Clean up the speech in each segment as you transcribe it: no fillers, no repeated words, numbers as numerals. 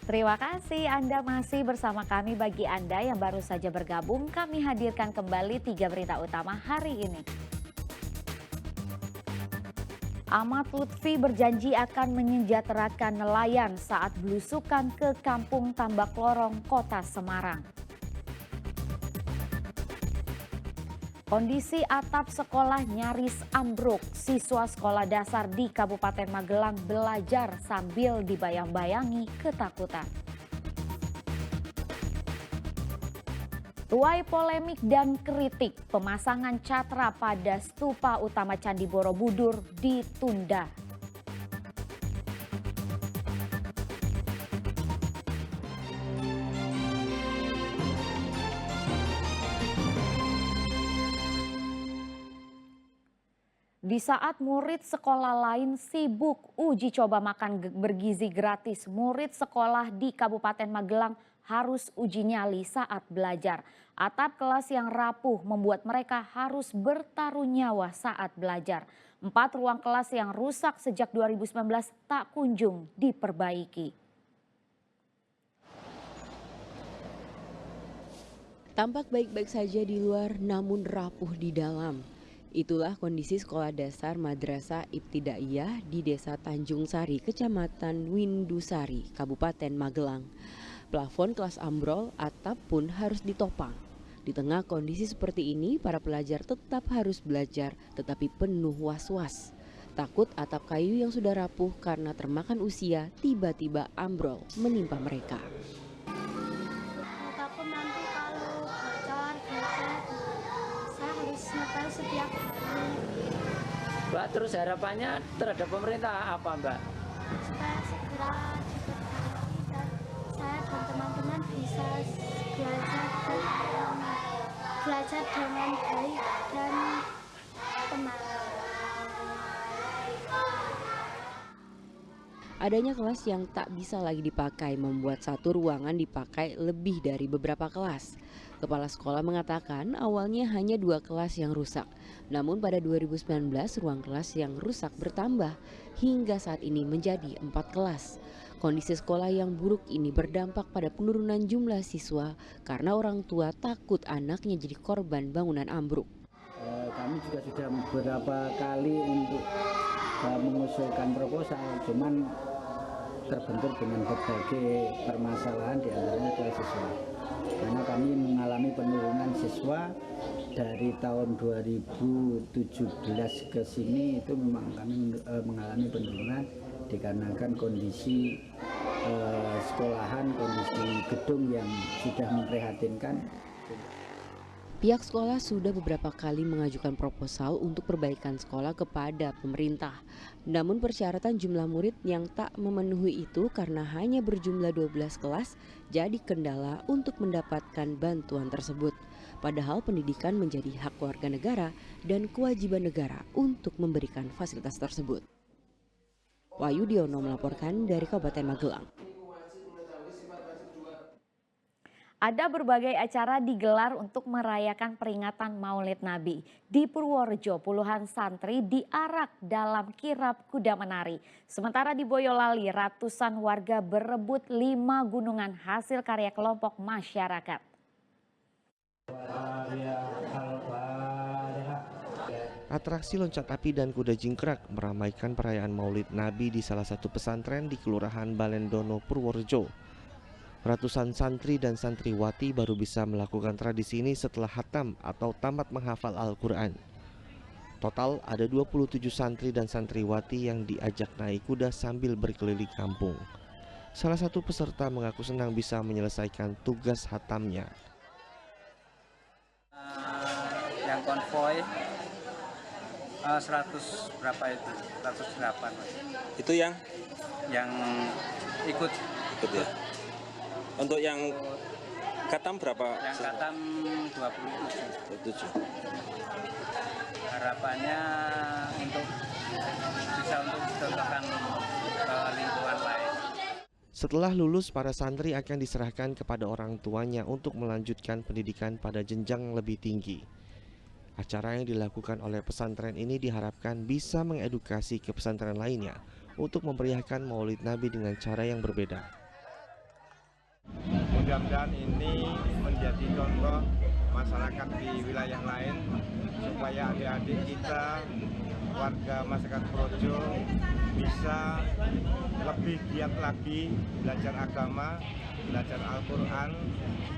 Terima kasih Anda masih bersama kami. Bagi Anda yang baru saja bergabung, kami hadirkan kembali 3 berita utama hari ini. Ahmad Lutfi berjanji akan menyejahterakan nelayan saat belusukan ke Kampung Tambak Lorong, Kota Semarang. Kondisi atap sekolah nyaris ambruk. Siswa sekolah dasar di Kabupaten Magelang belajar sambil dibayang-bayangi ketakutan. Tuai polemik dan kritik, pemasangan catra pada stupa utama Candi Borobudur ditunda. Di saat murid sekolah lain sibuk uji coba makan bergizi gratis, murid sekolah di Kabupaten Magelang harus uji nyali saat belajar. Atap kelas yang rapuh membuat mereka harus bertaruh nyawa saat belajar. 4 ruang kelas yang rusak sejak 2019 tak kunjung diperbaiki. Tampak baik-baik saja di luar namun rapuh di dalam. Itulah kondisi sekolah dasar Madrasah Ibtidaiyah di Desa Tanjung Sari, Kecamatan Windusari, Kabupaten Magelang. Plafon kelas ambrol, atap pun harus ditopang. Di tengah kondisi seperti ini, para pelajar tetap harus belajar, tetapi penuh was-was. Takut atap kayu yang sudah rapuh karena termakan usia tiba-tiba ambrol menimpa mereka. Takut nanti kalau bocor, saya harus ngepel setiap hari. Mbak, terus harapannya terhadap pemerintah apa, Mbak? Supaya segera diperbaiki dan saya dan teman-teman bisa belajar dengan baik dan tenang. Adanya kelas yang tak bisa lagi dipakai membuat satu ruangan dipakai lebih dari beberapa kelas. Kepala sekolah mengatakan awalnya hanya 2 kelas yang rusak. Namun pada 2019 ruang kelas yang rusak bertambah hingga saat ini menjadi 4 kelas. Kondisi sekolah yang buruk ini berdampak pada penurunan jumlah siswa karena orang tua takut anaknya jadi korban bangunan ambruk. Kami juga sudah beberapa kali untuk mengusulkan proposal, cuman terbentur dengan berbagai permasalahan di antaranya ke siswa. Karena kami mengalami penurunan siswa dari tahun 2017 ke sini, itu memang kami mengalami penurunan dikarenakan kondisi sekolahan, kondisi gedung yang sudah memprihatinkan. Pihak sekolah sudah beberapa kali mengajukan proposal untuk perbaikan sekolah kepada pemerintah. Namun persyaratan jumlah murid yang tak memenuhi itu karena hanya berjumlah 12 kelas jadi kendala untuk mendapatkan bantuan tersebut. Padahal pendidikan menjadi hak warga negara dan kewajiban negara untuk memberikan fasilitas tersebut. Wahyu Diono melaporkan dari Kabupaten Magelang. Ada berbagai acara digelar untuk merayakan peringatan Maulid Nabi. Di Purworejo, puluhan santri diarak dalam kirab kuda menari. Sementara di Boyolali, ratusan warga berebut 5 gunungan hasil karya kelompok masyarakat. Atraksi loncat api dan kuda jingkrak meramaikan perayaan Maulid Nabi di salah satu pesantren di Kelurahan Balendono, Purworejo. Ratusan santri dan santriwati baru bisa melakukan tradisi ini setelah hatam atau tamat menghafal Al-Quran. Total ada 27 santri dan santriwati yang diajak naik kuda sambil berkeliling kampung. Salah satu peserta mengaku senang bisa menyelesaikan tugas hatamnya. Yang konvoy 100 berapa itu? 108. Itu yang ikut ya. Untuk yang katam berapa? Yang katam 27. Harapannya untuk dicontohkan ke lingkungan lain. Setelah lulus, para santri akan diserahkan kepada orang tuanya untuk melanjutkan pendidikan pada jenjang lebih tinggi. Acara yang dilakukan oleh pesantren ini diharapkan bisa mengedukasi ke pesantren lainnya untuk memeriahkan Maulid Nabi dengan cara yang berbeda. mudah-mudahan ini menjadi contoh masyarakat di wilayah lain supaya adik-adik kita warga masyarakat Purworejo bisa lebih giat lagi belajar agama, belajar Al-Quran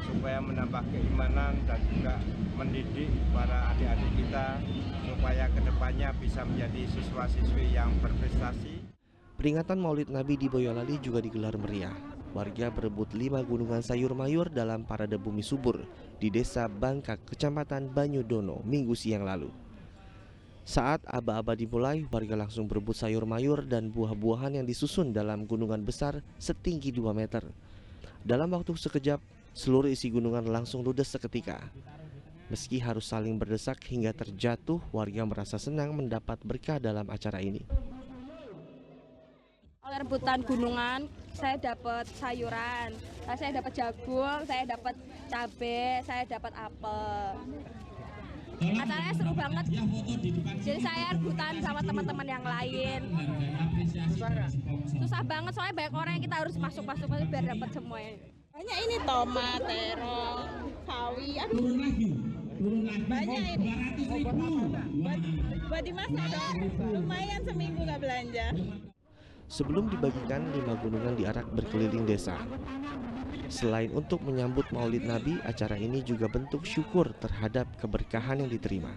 supaya menambah keimanan dan juga mendidik para adik-adik kita supaya kedepannya bisa menjadi siswa-siswi yang berprestasi. Peringatan Maulid Nabi di Boyolali juga digelar meriah. Warga berebut 5 gunungan sayur mayur dalam parade bumi subur di Desa Bangkak, Kecamatan Banyudono, Minggu siang lalu. Saat aba-aba dimulai, warga langsung berebut sayur mayur dan buah-buahan yang disusun dalam gunungan besar setinggi 2 meter. Dalam waktu sekejap, seluruh isi gunungan langsung ludes seketika. Meski harus saling berdesak hingga terjatuh, warga merasa senang mendapat berkah dalam acara ini. Oleh rebutan gunungan, saya dapat sayuran, saya dapat jagung, saya dapat cabai, saya dapat apel. Acaranya seru banget, jadi saya rebutan sama teman-teman yang lain. Susah banget soalnya banyak orang yang kita harus masuk biar dapat semuanya. Banyak ini tomat, terong, sawi, aduh banyak ini. Buat dimasak dong, lumayan seminggu nggak belanja. Sebelum dibagikan, 5 gunungan diarak berkeliling desa. Selain untuk menyambut Maulid Nabi, acara ini juga bentuk syukur terhadap keberkahan yang diterima.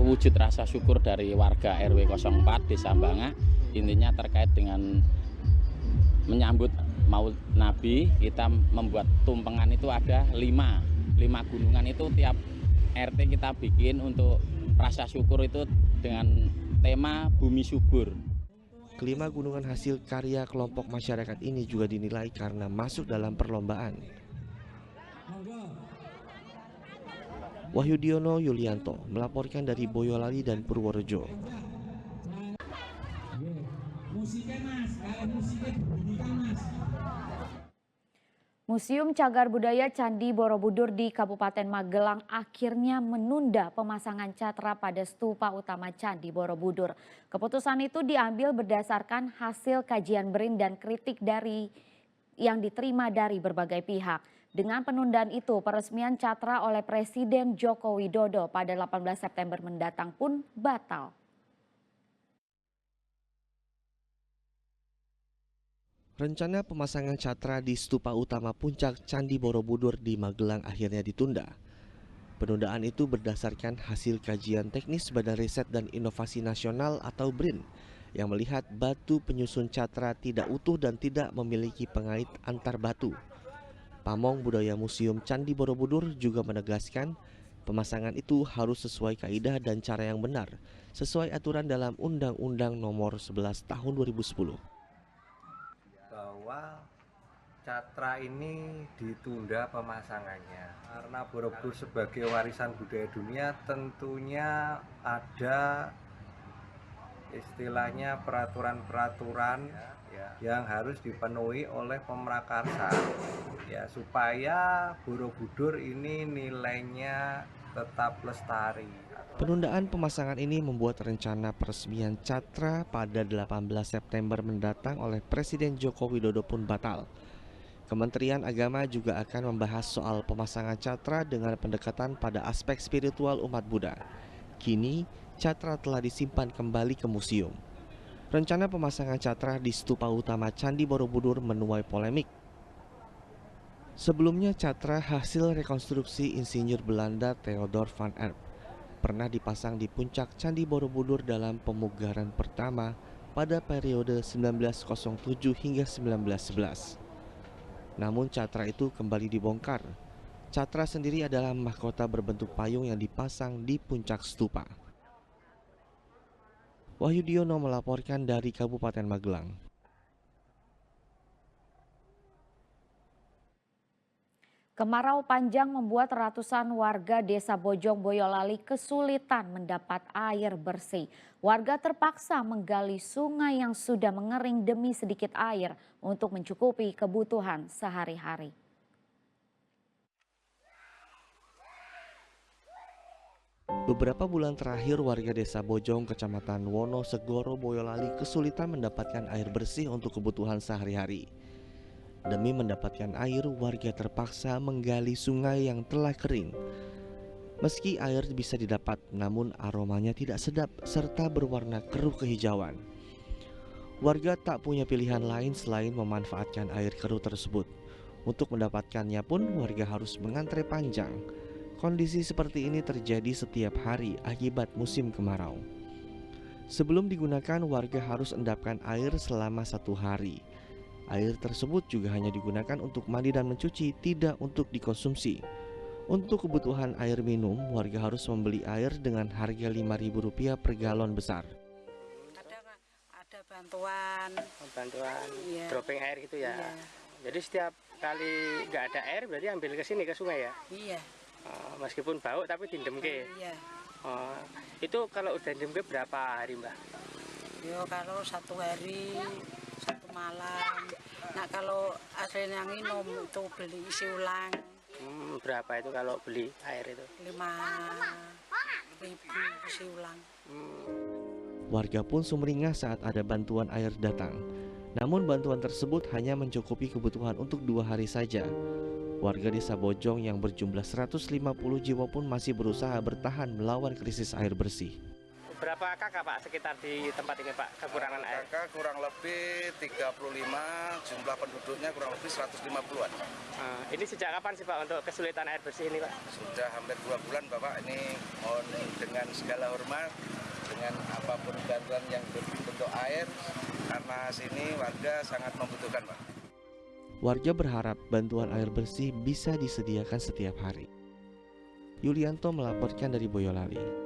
Wujud rasa syukur dari warga RW 04 Desa Bangah intinya terkait dengan menyambut Maulid Nabi. Kita membuat tumpengan itu ada 5 gunungan itu tiap RT kita bikin untuk rasa syukur itu dengan tema bumi subur. Kelima gunungan hasil karya kelompok masyarakat ini juga dinilai karena masuk dalam perlombaan. Wahyudiono Yulianto melaporkan dari Boyolali dan Purworejo. Museum Cagar Budaya Candi Borobudur di Kabupaten Magelang akhirnya menunda pemasangan catra pada stupa utama Candi Borobudur. Keputusan itu diambil berdasarkan hasil kajian BRIN dan kritik yang diterima dari berbagai pihak. Dengan penundaan itu, peresmian catra oleh Presiden Joko Widodo pada 18 September mendatang pun batal. Rencana pemasangan catra di stupa utama puncak Candi Borobudur di Magelang akhirnya ditunda. Penundaan itu berdasarkan hasil kajian teknis Badan Riset dan Inovasi Nasional atau BRIN yang melihat batu penyusun catra tidak utuh dan tidak memiliki pengait antar batu. Pamong Budaya Museum Candi Borobudur juga menegaskan pemasangan itu harus sesuai kaidah dan cara yang benar, sesuai aturan dalam Undang-Undang Nomor 11 Tahun 2010. Bahwa catra ini ditunda pemasangannya karena Borobudur sebagai warisan budaya dunia tentunya ada istilahnya peraturan-peraturan yang harus dipenuhi oleh pemrakarsa ya supaya Borobudur ini nilainya tetap lestari. Penundaan pemasangan ini membuat rencana peresmian catra pada 18 September mendatang oleh Presiden Joko Widodo pun batal. Kementerian Agama juga akan membahas soal pemasangan catra dengan pendekatan pada aspek spiritual umat Buddha. Kini, catra telah disimpan kembali ke museum. Rencana pemasangan catra di stupa utama Candi Borobudur menuai polemik. Sebelumnya, catra hasil rekonstruksi insinyur Belanda Theodor van Erp pernah dipasang di puncak Candi Borobudur dalam pemugaran pertama pada periode 1907 hingga 1911. Namun catra itu kembali dibongkar. Catra sendiri adalah mahkota berbentuk payung yang dipasang di puncak stupa. Wahyudiono melaporkan dari Kabupaten Magelang. Kemarau panjang membuat ratusan warga Desa Bojong Boyolali kesulitan mendapat air bersih. Warga terpaksa menggali sungai yang sudah mengering demi sedikit air untuk mencukupi kebutuhan sehari-hari. Beberapa bulan terakhir warga Desa Bojong, Kecamatan Wonosegoro, Boyolali kesulitan mendapatkan air bersih untuk kebutuhan sehari-hari. Demi mendapatkan air, warga terpaksa menggali sungai yang telah kering. Meski air bisa didapat, namun aromanya tidak sedap serta berwarna keruh kehijauan. Warga tak punya pilihan lain selain memanfaatkan air keruh tersebut. Untuk mendapatkannya pun warga harus mengantre panjang. Kondisi seperti ini terjadi setiap hari akibat musim kemarau. Sebelum digunakan, warga harus endapkan air selama 1 hari. Air tersebut juga hanya digunakan untuk mandi dan mencuci, tidak untuk dikonsumsi. Untuk kebutuhan air minum, warga harus membeli air dengan harga Rp5.000 per galon besar. Ada bantuan, Iya. dropping air gitu ya. Iya. Jadi setiap kali nggak ada air berarti ambil ke sini ke sungai ya. Iya. Meskipun bau tapi dindemke. Iya. Itu kalau udah dindemke berapa hari Mbak? Yo kalau 1 hari 1 malam. Nah kalau aslinya minum itu beli isi ulang. Berapa itu kalau beli air itu? 5.000 isi ulang. Warga pun sumringah saat ada bantuan air datang. Namun bantuan tersebut hanya mencukupi kebutuhan untuk 2 hari saja. Warga desa Bojong yang berjumlah 150 jiwa pun masih berusaha bertahan melawan krisis air bersih. Berapa kakak Pak sekitar di tempat ini Pak kekurangan air? Kakak kurang lebih 35, jumlah penduduknya kurang lebih 150-an. Ini sejak kapan sih Pak untuk kesulitan air bersih ini Pak? Sudah hampir 2 bulan Bapak, ini mohon dengan segala hormat, dengan apapun bantuan yang berbentuk air, karena sini warga sangat membutuhkan Pak. Warga berharap bantuan air bersih bisa disediakan setiap hari. Yulianto melaporkan dari Boyolali.